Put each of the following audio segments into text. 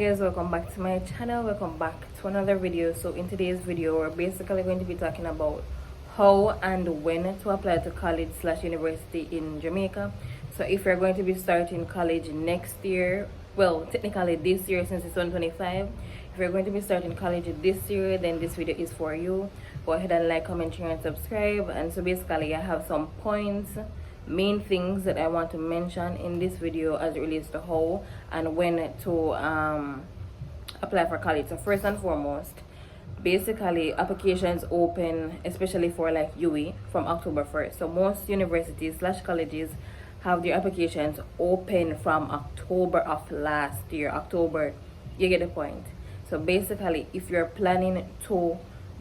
Hey guys, welcome back to my channel. Welcome back to another video. So in today's video, we're basically going to be talking about how and when to apply to college slash university in Jamaica. So if you're going to be starting college next year, well, technically this year since it's 2025, if you're going to be starting college this year, then this video is for you. Go ahead and like, comment, share, and subscribe. And so basically I have some points, main things that I want to mention in this video as it relates to how and when to apply for college. So first and foremost, basically applications open especially for like UE from October 1st. So most universities slash colleges have their applications open from October of last year. October, you get the point. So basically if you're planning to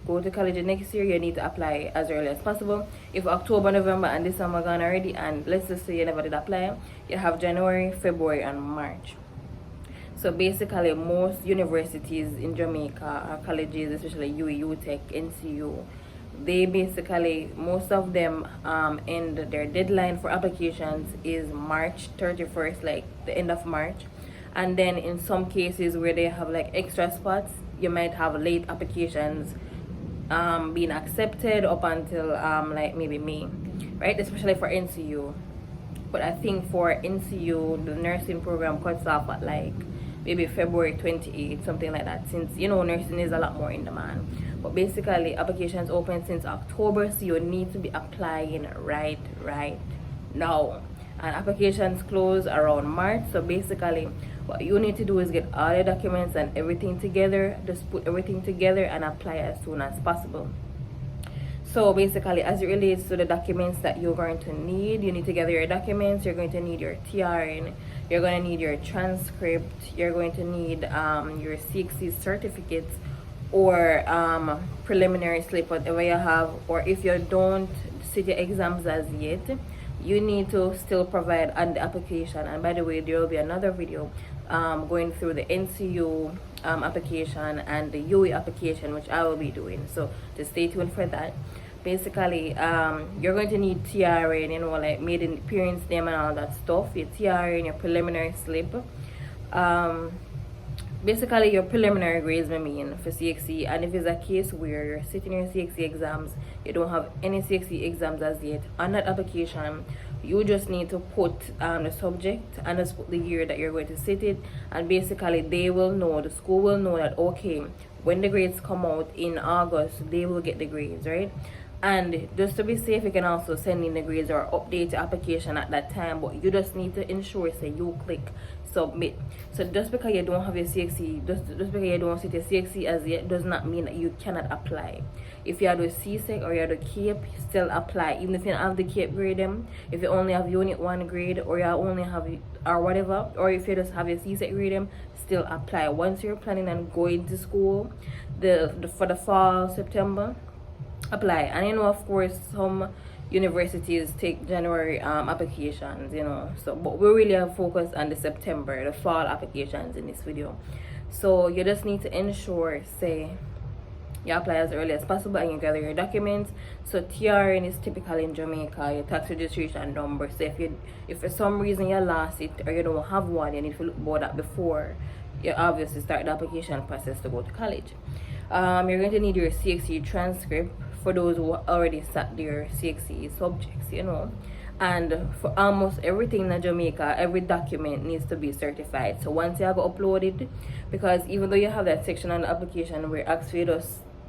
go to college next year, you need to apply as early as possible. If October, November, and December gone already, and let's just say you never did apply, you have January, February, and March. So basically, most universities in Jamaica, colleges, especially UE, UTech, NCU, they basically, most of them end their deadline for applications is March 31st, like the end of March. And then in some cases where they have like extra spots, you might have late applications being accepted up until like maybe May, right? Especially for NCU. But I think for NCU, the nursing program cuts off at like maybe February 28th, something like that, since you know nursing is a lot more in demand. But basically applications open since October, so you need to be applying right now. And applications close around March. So basically what you need to do is get all your documents and everything together, just put everything together and apply as soon as possible. So basically as it relates to the documents that you're going to need, you need to gather your documents. You're going to need your TRN, you're going to need your transcript, you're going to need your CXC certificates or preliminary slip, whatever you have. Or if you don't sit your exams as yet, you need to still provide on the application. And by the way, there will be another video going through the NCU application and the UE application, which I will be doing, so just stay tuned for that. Basically you're going to need TRN, you know, like maiden appearance name and all that stuff, your TRN, your preliminary slip, basically your preliminary grades, I mean, for CXC. And if it's a case where you're sitting your CXC exams, you don't have any CXC exams as yet, on that application you just need to put the subject and just put the year that you're going to sit it. And basically they will know, the school will know that okay, when the grades come out in August, they will get the grades, right? And just to be safe, you can also send in the grades or update your application at that time, but you just need to ensure say you click submit. So just because you don't have your CXC, just because you don't sit your CXC as yet, does not mean that you cannot apply. If you have the CSEC or you have the CAPE, still apply. Even if you don't have the CAPE grade them, if you only have unit 1 grade, or you only have or whatever, or if you just have your CSEC grade them, still apply. Once you're planning on going to school for the fall, September, apply. And you know, of course, some universities take January applications, you know, so but we really are focused on the September, the fall applications in this video. So you just need to ensure say you apply as early as possible and you gather your documents. So TRN is typical in Jamaica, your tax registration number. So if for some reason you lost it or you don't have one, you need to look about that before you obviously start the application process to go to college. You're going to need your CXC transcript for those who already sat their CXC subjects, you know. And for almost everything in Jamaica, every document needs to be certified. So once you have uploaded, because even though you have that section on the application where asks you to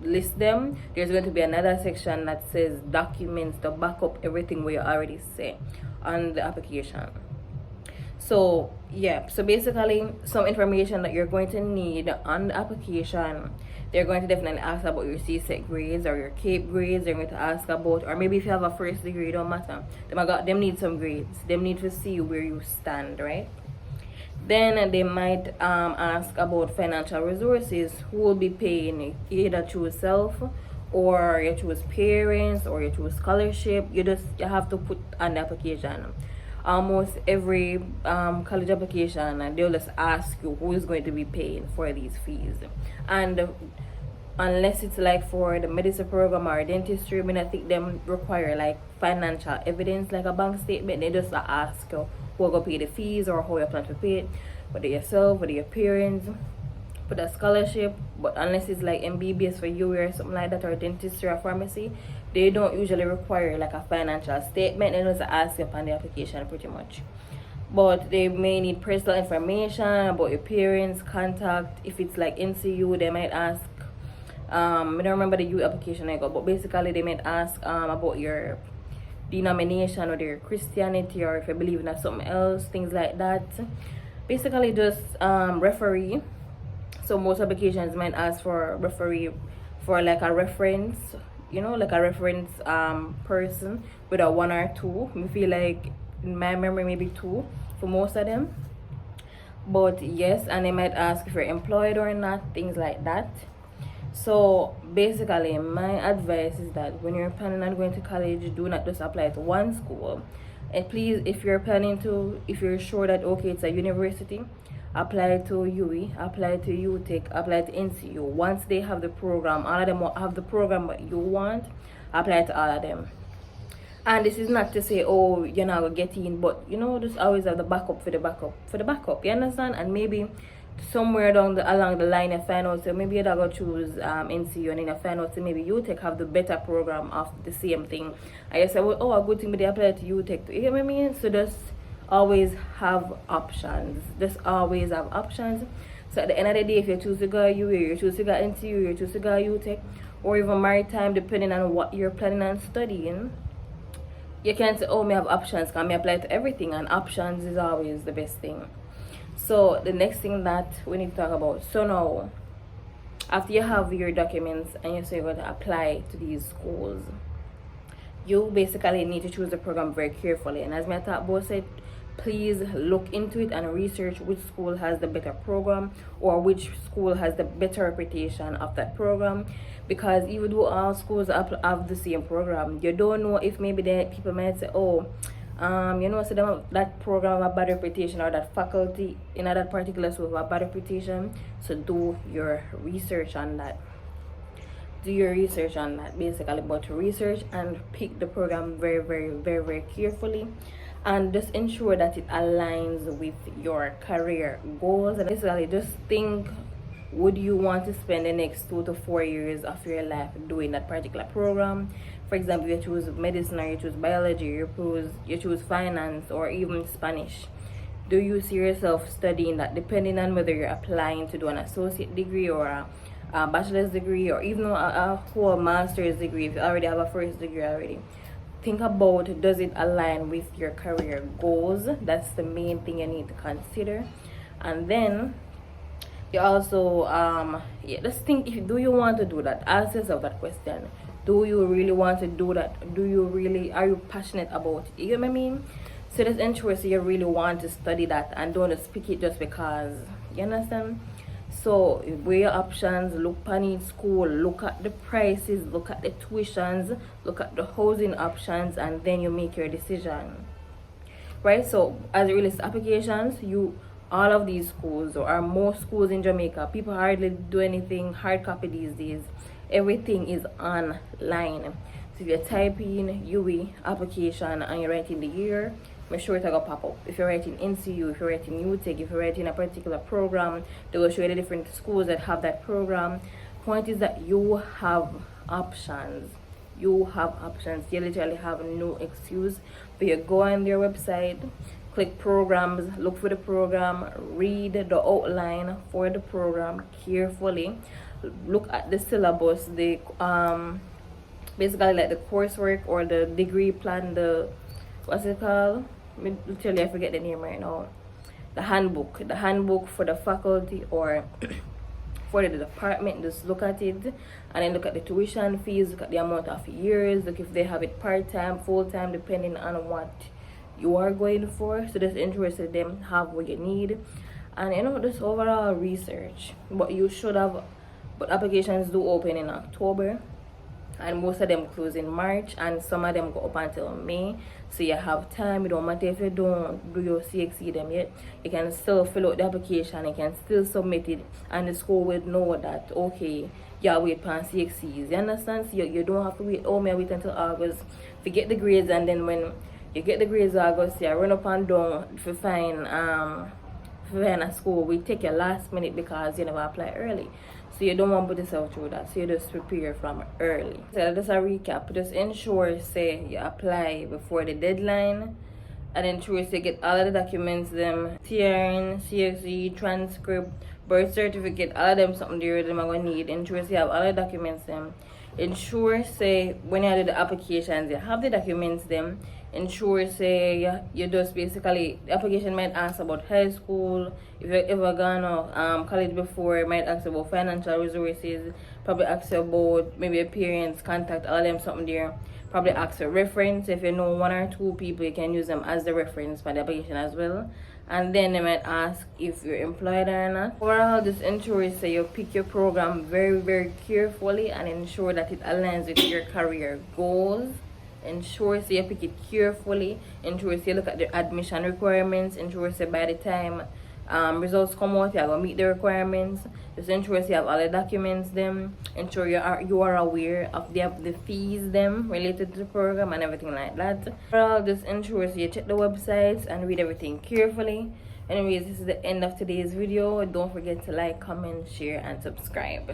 list them, there's going to be another section that says documents to back up everything we already say on the application. So yeah, so basically some information that you're going to need on the application, they're going to definitely ask about your CSEC grades or your CAPE grades. They're going to ask about, or maybe if you have a first degree, don't matter, them need some grades, them need to see where you stand, right? Then they might ask about financial resources, who will be paying, either choose self or you choose parents or you choose scholarship. You have to put on the application. Almost every college application, they'll just ask you who is going to be paying for these fees. And unless it's like for the medicine program or dentistry, I mean, I think them require like financial evidence, like a bank statement. They just ask who will pay the fees or how you plan to pay it, whether yourself, whether your parents. for the scholarship, but unless it's like MBBS for you or something like that, or dentistry or pharmacy, they don't usually require like a financial statement. They just ask you upon the application pretty much. But they may need personal information about your parents, contact. If it's like NCU, they might ask, I don't remember the U application I got, but basically they might ask about your denomination or your Christianity, or if you believe in something else, things like that. Basically just referee. So most applications might ask for referee for like a reference, like a reference person with a 1 or 2. I feel like in my memory maybe 2 for most of them. But yes, and they might ask if you're employed or not, things like that. So basically my advice is that when you're planning on going to college, do not just apply to one school. And please, if you're sure that okay, it's a university, apply to UE, apply to UTech, apply to NCU. Once they have the program, all of them will have the program that you want, apply to all of them. And this is not to say, oh, you're not gonna get in, but just always have the backup for the backup, you understand? And maybe somewhere along the line you find out, so maybe you're gonna choose NCU, and then you find out, so maybe UTech have the better program of the same thing. I say, well, oh, a good thing, but they apply to UTech too. You get what I mean? So just always have options. So at the end of the day, if you choose to go UE, you choose to go NCU, you choose to go UTech, or even maritime, depending on what you're planning on studying, you can't say, oh, me have options, can me apply to everything, and options is always the best thing. So the next thing that we need to talk about, so now after you have your documents and you say you're going to apply to these schools, you basically need to choose the program very carefully. And as my top boss said, please look into it and research which school has the better program, or which school has the better reputation of that program. Because even though all schools have the same program, you don't know if maybe people might say, oh, so that program have a bad reputation, or that faculty in that particular school have a bad reputation. So do your research on that. Basically, but research and pick the program very, very, very, very carefully, and just ensure that it aligns with your career goals. And basically just think, would you want to spend the next 2 to 4 years of your life doing that particular program? For example, you choose medicine, or you choose biology, you choose finance, or even Spanish. Do you see yourself studying that, depending on whether you're applying to do an associate degree, or a bachelor's degree, or even a whole master's degree if you already have a first degree already? Think about, does it align with your career goals? That's the main thing you need to consider. And then you also just think, do you want to do that? Ask yourself that question. Do you really want to do that? Are you passionate about it? You get what I mean? So just ensure so you really want to study that, and don't just pick it just because. You understand? So weigh your options, look on each school, look at the prices, look at the tuitions, look at the housing options, and then you make your decision. Right? So as it relates to applications, all of these schools, or most schools in Jamaica, people hardly do anything hard copy these days. Everything is online. So if you type in UE application and you're writing the year, make sure it's going to pop up. If you're writing NCU, if you're writing UTech, if you're writing a particular program, they will show you the different schools that have that program. Point is that you have options. You literally have no excuse. But you go on their website, click programs, look for the program, read the outline for the program carefully, look at the syllabus, the basically like the coursework or the degree plan, what's it called? Literally I forget the name right now. The handbook for the faculty or for the department. Just look at it, and then look at the tuition fees, look at the amount of years, look if they have it part-time, full-time, depending on what you are going for. So just interested them have what you need, and just overall research. But you should have, but applications do open in October, and most of them close in March, and some of them go up until May. So you have time. It don't matter if you don't do your CXC them yet, you can still fill out the application, you can still submit it, and the school will know that okay, yeah, wait for CXCs. You understand? So you don't have to wait, oh, may I wait until August to get the grades, and then when you get the grades August, you run up and down to find in a school, we take your last minute because you never apply early. So you don't want to put yourself through that. So you just prepare from early. So just a recap. Just ensure, say, you apply before the deadline. And ensure you get all of the documents, them TRN, CSE, transcript, birth certificate, all of them something there them are going to need. Ensure you have all the documents them. Ensure, say, when you do the applications, you have the documents them. Ensure, say, you just basically, the application might ask about high school, if you've ever gone to college before, it might ask about financial resources, probably ask you about maybe your parents, contact, all them something there. Probably ask for reference. If you know one or two people, you can use them as the reference for the application as well. And then they might ask if you're employed or not. Overall, just ensure that you pick your program very, very carefully and ensure that it aligns with your career goals. Ensure you pick it carefully. Ensure you look at the admission requirements. Ensure by the time results come out, you're going to meet the requirements. Just ensure you have all the documents them. Ensure you are aware of the fees them related to the program and everything like that. Overall, just ensure you check the websites and read everything carefully. Anyways, this is the end of today's video. Don't forget to like, comment, share, and subscribe.